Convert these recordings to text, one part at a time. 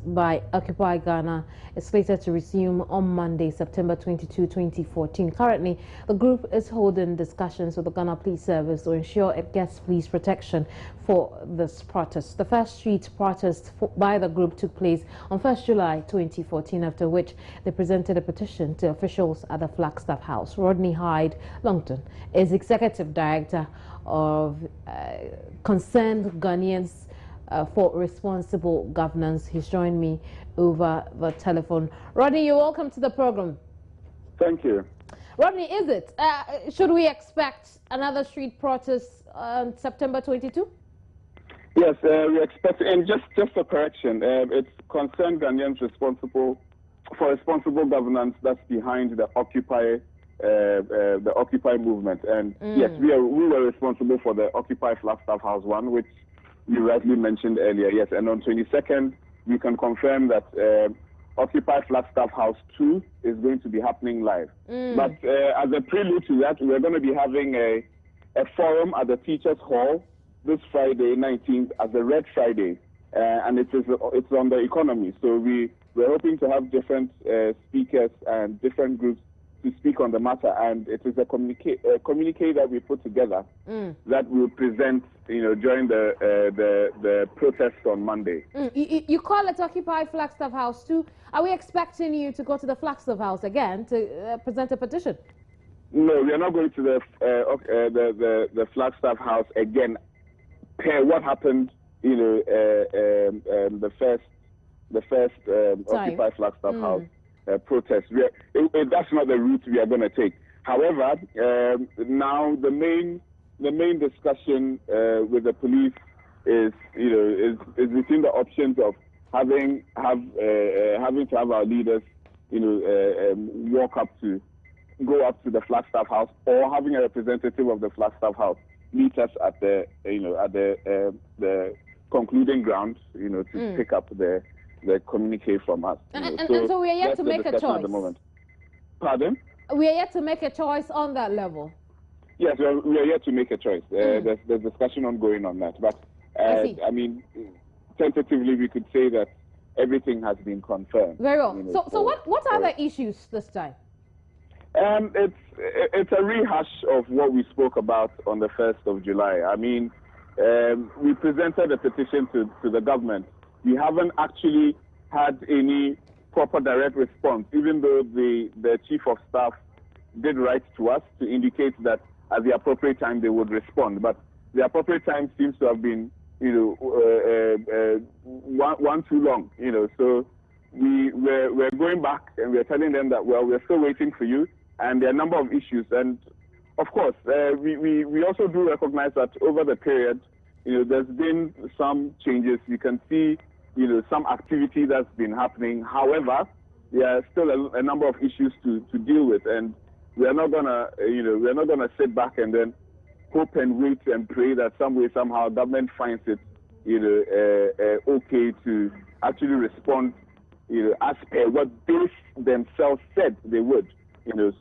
by Occupy Ghana is slated to resume on Monday, September 22, 2014. Currently, the group is holding discussions with the Ghana Police Service to ensure it gets police protection for this protest. The first street protest by the group took place on 1st July 2014, after which they presented a petition to officials at the Flagstaff House. Rodney Hyde Longton is Executive Director of Concerned Ghanaians for Responsible Governance. He's joined me over the telephone. Rodney, you're welcome to the program. Thank you. Rodney, is it? Should we expect another street protest on September 22? Yes, we expect, and just a correction, it's Concerned Ghanaians Responsible Governance that's behind the Occupy movement. And yes, we were responsible for the Occupy Flagstaff House 1, which you rightly mentioned earlier, yes. And on 22nd, we can confirm that Occupy Flagstaff House 2 is going to be happening live. But as a prelude to that, we're going to be having a forum at the Teachers Hall this Friday, 19th, as a Red Friday. And it's on the economy. So we're hoping to have different speakers and different groups to speak on the matter, and it is a communique that we put together that we'll present, during the protest on Monday. You call it Occupy Flagstaff House 2. Are we expecting you to go to the Flagstaff House again to present a petition? No, we are not going to the Flagstaff House again. Per what happened, the first Occupy Flagstaff House protest. That's not the route we are going to take. However, now the main discussion with the police is between the options of having to have our leaders go up to the Flagstaff House, or having a representative of the Flagstaff House meet us at the concluding ground to pick up the communique from us. And so we are yet to make a choice at the moment. Pardon? We are yet to make a choice on that level. Yes, we are yet to make a choice. There's discussion ongoing on that. But I mean, tentatively, we could say that everything has been confirmed. Very well. So what are the issues this time? It's a rehash of what we spoke about on the 1st of July. I mean, we presented a petition to the government. We haven't actually had any proper direct response, even though the Chief of Staff did write to us to indicate that at the appropriate time they would respond. But the appropriate time seems to have been, one too long. So we're going back and we're telling them that, well, we're still waiting for you, and there are a number of issues. And of course, we also do recognize that over the period, there's been some changes. You can see, some activity that's been happening. However, there are still a number of issues to deal with, and we're not gonna sit back and then hope and wait and pray that some way, somehow, government finds it, okay to actually respond, as per what they themselves said they would,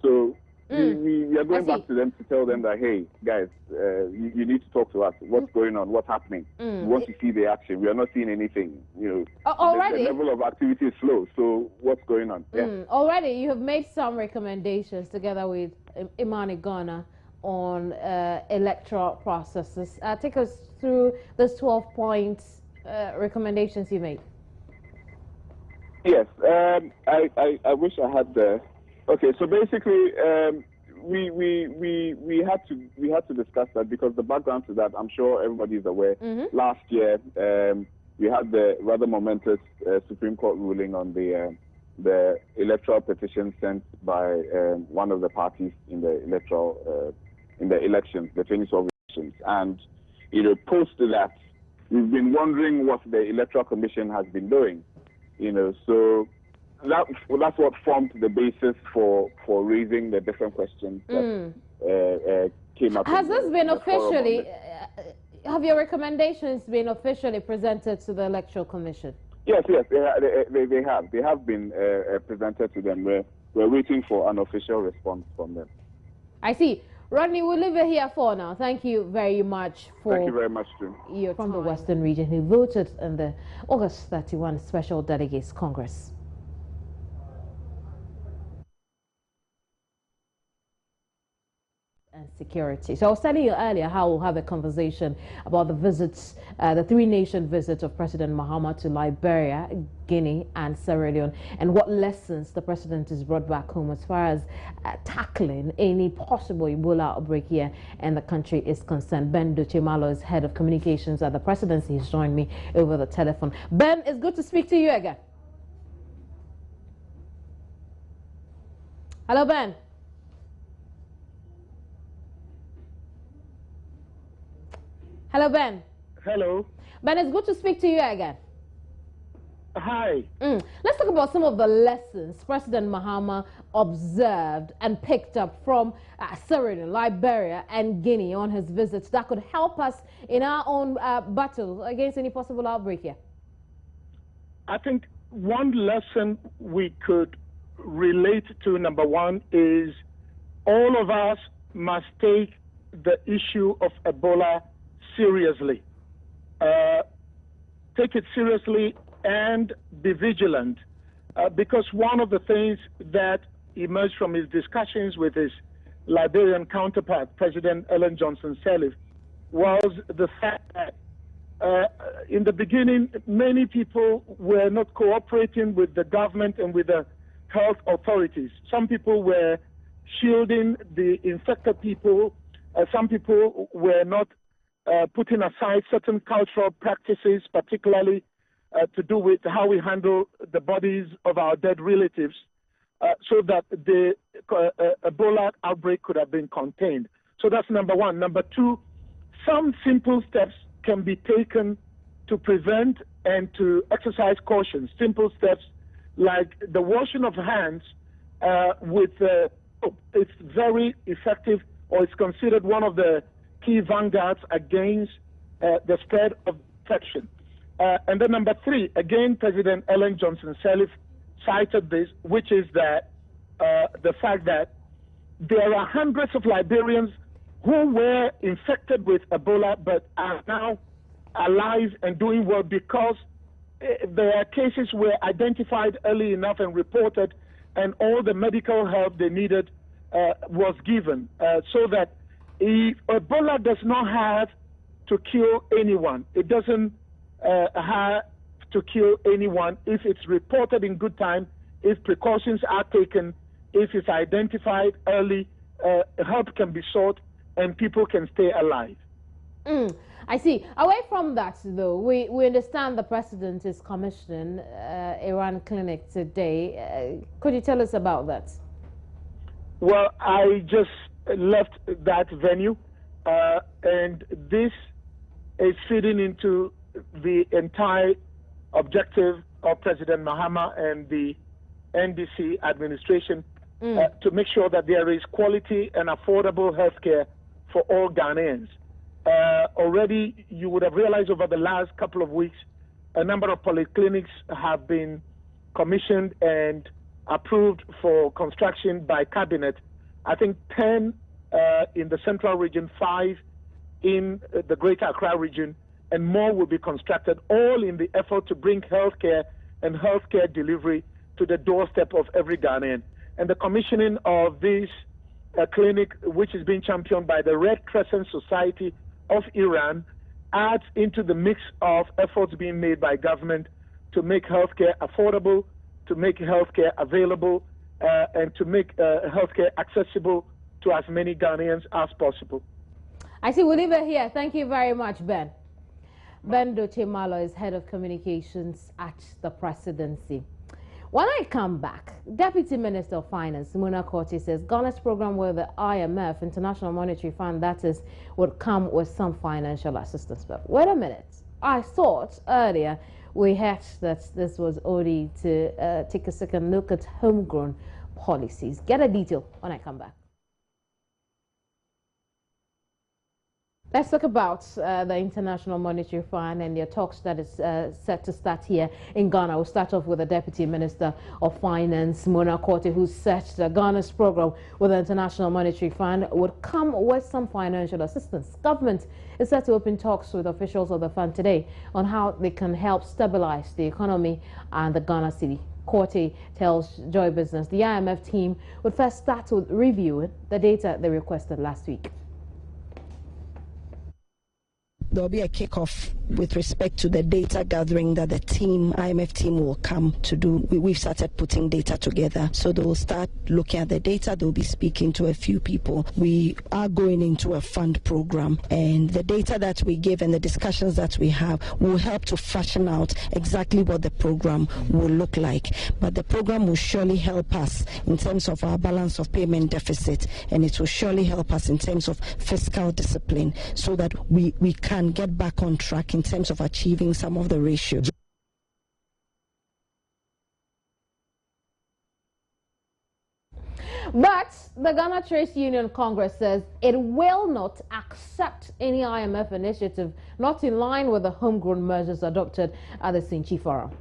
So we are going back to them to tell them that, hey, guys, you need to talk to us. What's going on? What's happening? We want to see the action. We are not seeing anything. Already, the level of activity is slow. So what's going on? Already, you have made some recommendations together with Imani Ghana on electoral processes. Take us through those 12 points recommendations you made. Yes, I wish I had the. Okay, so basically, we had to discuss that, because the background to that, I'm sure everybody is aware. Last year, we had the rather momentous Supreme Court ruling on the electoral petition sent by one of the parties in the elections, the 2012 elections, and post that, we've been wondering what the Electoral Commission has been doing. So. That's what formed the basis for raising the different questions that came up. Has this been officially, have your recommendations been officially presented to the Electoral Commission? Yes, they have. They have been presented to them. We're waiting for an official response from them. I see. Rodney, we'll leave it here for now. Thank you very much for... Thank you very much, Jim. You're from the Western region who voted in the August 31 Special Delegates Congress. And security. So I was telling you earlier how we'll have a conversation about the visits, the three-nation visit of President Mahama to Liberia, Guinea and Sierra Leone, and what lessons the president has brought back home as far as tackling any possible Ebola outbreak here and the country is concerned. Ben Dochemalo is head of communications at the presidency. He's joined me over the telephone. Ben, it's good to speak to you again. Hello, Ben. Hello, Ben. Hello. Ben, it's good to speak to you again. Hi. Let's talk about some of the lessons President Mahama observed and picked up from Sierra Leone, Liberia and Guinea on his visits that could help us in our own battle against any possible outbreak here. I think one lesson we could relate to, number one, is all of us must take the issue of Ebola seriously. Take it seriously and be vigilant, because one of the things that emerged from his discussions with his Liberian counterpart, President Ellen Johnson Sirleaf, was the fact that in the beginning, many people were not cooperating with the government and with the health authorities. Some people were shielding the infected people. Some people were not putting aside certain cultural practices, particularly to do with how we handle the bodies of our dead relatives, so that the Ebola outbreak could have been contained. So that's number one. Number two, some simple steps can be taken to prevent and to exercise caution. Simple steps like the washing of hands with it's very effective, or it's considered one of the key vanguards against the spread of infection. And then number three, again, President Ellen Johnson Sirleaf cited this, which is that the fact that there are hundreds of Liberians who were infected with Ebola but are now alive and doing well because their cases were identified early enough and reported, and all the medical help they needed was given, so that if Ebola does not have to kill anyone, it doesn't have to kill anyone if it's reported in good time, if precautions are taken, if it's identified early, help can be sought and people can stay alive. I see. Away from that, though, we understand the president is commissioning Iran clinic today. Could you tell us about that? Well, I just left that venue, and this is feeding into the entire objective of President Mahama and the NDC administration to make sure that there is quality and affordable health care for all Ghanaians. Already, you would have realized over the last couple of weeks, a number of polyclinics have been commissioned and approved for construction by cabinet. I think 10 in the central region, 5 in the greater Accra region, and more will be constructed, all in the effort to bring healthcare and healthcare delivery to the doorstep of every Ghanaian. And the commissioning of this clinic, which is being championed by the Red Crescent Society of Iran, adds into the mix of efforts being made by government to make healthcare affordable, to make healthcare available, and to make healthcare accessible to as many Ghanaians as possible. I see. We'll leave it here. Thank you very much, Ben. Ben Dochemalo is head of communications at the presidency. When I come back, Deputy Minister of Finance, Muna Korte, says Ghana's program with the IMF, International Monetary Fund, that is, would come with some financial assistance. But wait a minute. I thought earlier we heard that this was only to take a second look at homegrown policies. Get a detail when I come back. Let's talk about the International Monetary Fund and their talks that is set to start here in Ghana. We'll start off with the Deputy Minister of Finance, Mona Korte, who said that Ghana's program with the International Monetary Fund would come with some financial assistance. Government is set to open talks with officials of the fund today on how they can help stabilize the economy and the Ghana city. Korte tells Joy Business the IMF team would first start with reviewing the data they requested last week. There'll be a kickoff with respect to the data gathering that the IMF team will come to do. We've started putting data together. So they'll start looking at the data. They'll be speaking to a few people. We are going into a fund program, and the data that we give and the discussions that we have will help to fashion out exactly what the program will look like. But the program will surely help us in terms of our balance of payment deficit, and it will surely help us in terms of fiscal discipline so that we can get back on track in terms of achieving some of the ratios. But the Ghana Trades Union Congress says it will not accept any IMF initiative not in line with the homegrown measures adopted at the Sinchi Forum.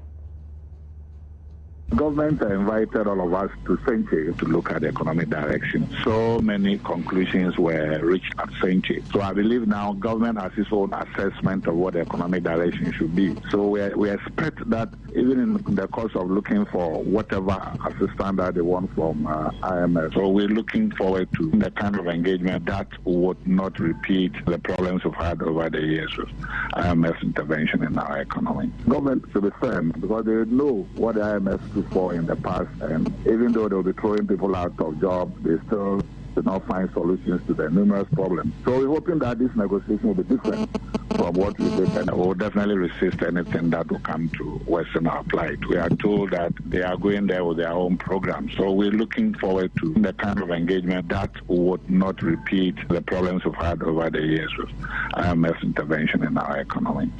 Government invited all of us to Senche to look at the economic direction. So many conclusions were reached at Senche. So I believe now government has its own assessment of what the economic direction should be. So we expect that even in the course of looking for whatever assistance that they want from IMF. So we're looking forward to the kind of engagement that would not repeat the problems we've had over the years with IMF's intervention in our economy. Government should be firm because they know what the IMF for in the past, and even though they'll be throwing people out of jobs, they still did not find solutions to the numerous problems. So we're hoping that this negotiation will be different from what we did, and we'll definitely resist anything that will come to Western our plight. We are told that they are going there with their own program, so we're looking forward to the kind of engagement that would not repeat the problems we've had over the years with IMF's intervention in our economy.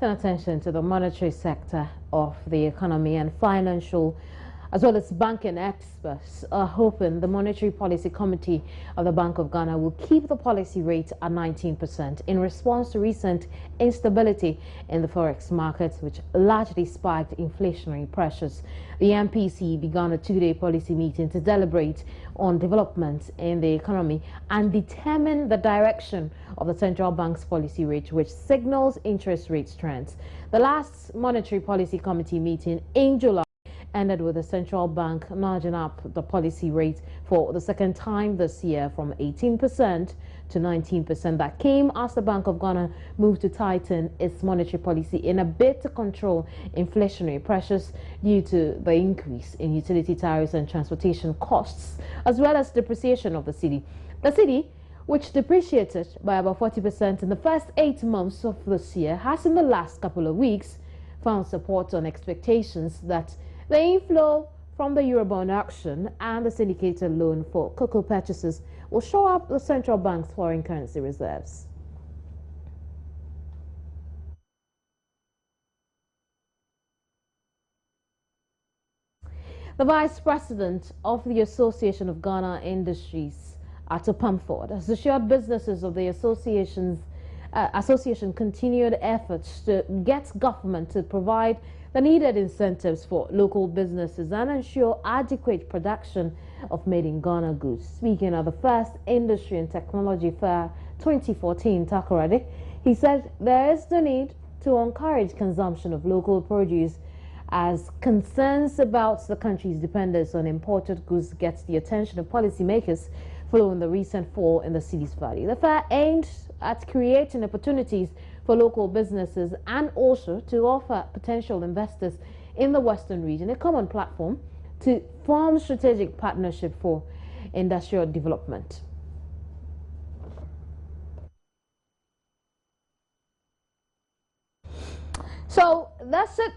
Turn attention to the monetary sector of the economy, and financial as well as banking experts are hoping the Monetary Policy Committee of the Bank of Ghana will keep the policy rate at 19% in response to recent instability in the forex market, which largely spiked inflationary pressures. The MPC began a two-day policy meeting to deliberate on developments in the economy and determine the direction of the central bank's policy rate, which signals interest rate trends. The last Monetary Policy Committee meeting in July ended with the central bank nudging up the policy rate for the second time this year from 18% to 19%. That came as the Bank of Ghana moved to tighten its monetary policy in a bid to control inflationary pressures due to the increase in utility tariffs and transportation costs, as well as depreciation of the cedi. The cedi, which depreciated by about 40% in the first 8 months of this year, has in the last couple of weeks found support on expectations that the inflow from the Eurobond auction and the syndicated loan for cocoa purchases will show up the central bank's foreign currency reserves. The Vice President of the Association of Ghana Industries, Ato Pamford, has assured businesses of the association continued efforts to get government to provide the needed incentives for local businesses and ensure adequate production of made-in-Ghana goods. Speaking at the first Industry and Technology Fair 2014 Takoradi, he said there is the need to encourage consumption of local produce as concerns about the country's dependence on imported goods gets the attention of policymakers following the recent fall in the cedi's value. The fair aimed at creating opportunities for local businesses and also to offer potential investors in the Western region a common platform to form strategic partnership for industrial development. So that's it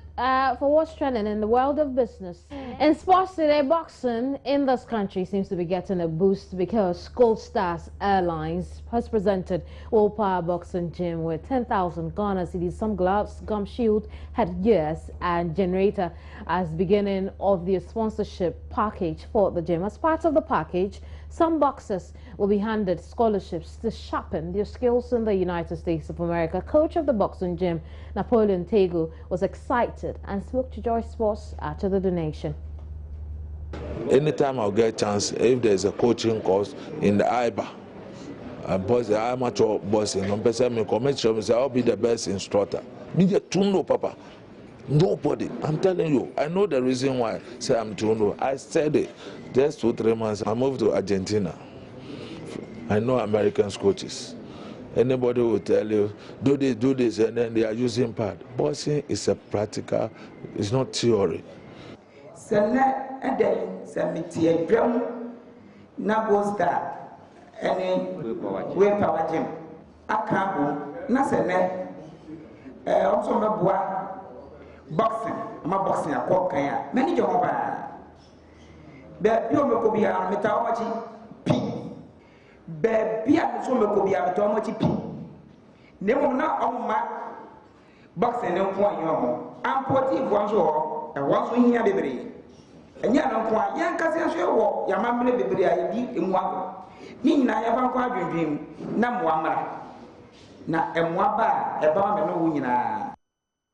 for what's trending in the world of business. In sports today, boxing in this country seems to be getting a boost because Gold Stars Airlines has presented World Power Boxing Gym with 10,000 Ghana cedis, some gloves, gum shield, headgears, and generator as beginning of the sponsorship package for the gym. As part of the package, some boxers will be handed scholarships to sharpen their skills in the United States of America. Coach of the boxing gym, Napoleon Tego, was excited and spoke to Joy Sports after the donation. Anytime I'll get a chance, if there's a coaching course in the IBA, boys, the amateur boxing, I'll be the best instructor. Me get to know, Papa. Nobody. I'm telling you. I know the reason why. Say I'm to know. I said it. Just 2-3 months. I moved to Argentina. I know American coaches. Anybody will tell you, do this, and then they are using pad. Boxing is a practical. It's not theory. Boxing, I'm a boxing, I call Kaya. Many job. Baby, you could be a metallurgy P. Baby, I'm so could be a metallurgy P. Never not on my boxing, no point. I'm 40 once or once we hear baby. And yet, I'm quite young, because I walk, your mamma baby, I did in one. Nina, I have a quadrant dream, Namwama. Now, and Waba, a bomb and no winner.